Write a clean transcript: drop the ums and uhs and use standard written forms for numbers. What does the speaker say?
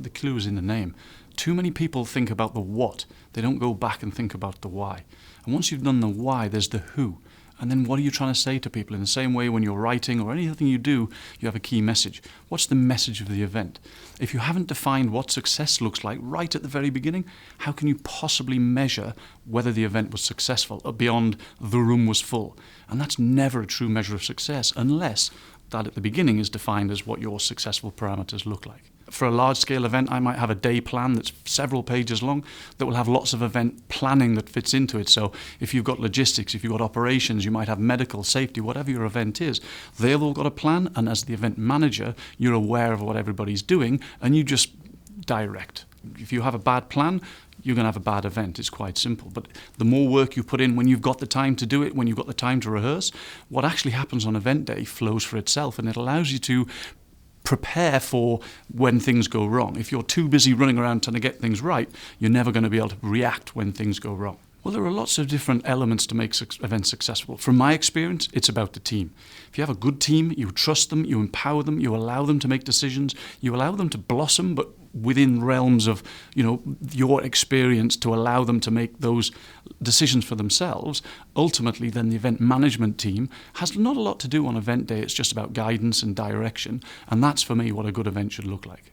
the clue is in the name. Too many people think about the what. They don't go back and think about the why. And once you've done the why, there's the who. And then what are you trying to say to people? In the same way, when you're writing or anything you do, you have a key message. What's the message of the event? If you haven't defined what success looks like right at the very beginning, how can you possibly measure whether the event was successful or beyond the room was full? And that's never a true measure of success unless that at the beginning is defined as what your successful parameters look like. For a large-scale event, I might have a day plan that's several pages long that will have lots of event planning that fits into it. So if you've got logistics, if you've got operations, you might have medical, safety, whatever your event is, they've all got a plan, and as the event manager, you're aware of what everybody's doing, and you just direct. If you have a bad plan, you're going to have a bad event. It's quite simple. But the more work you put in when you've got the time to do it, when you've got the time to rehearse, what actually happens on event day flows for itself, and it allows you to prepare for when things go wrong. If you're too busy running around trying to get things right, you're never going to be able to react when things go wrong. Well, there are lots of different elements to make events successful. From my experience, it's about the team. If you have a good team, you trust them, you empower them, you allow them to make decisions, you allow them to blossom, but within realms of, your experience to allow them to make those decisions for themselves, ultimately then the event management team has not a lot to do on event day. It's just about guidance and direction. And that's, for me, what a good event should look like.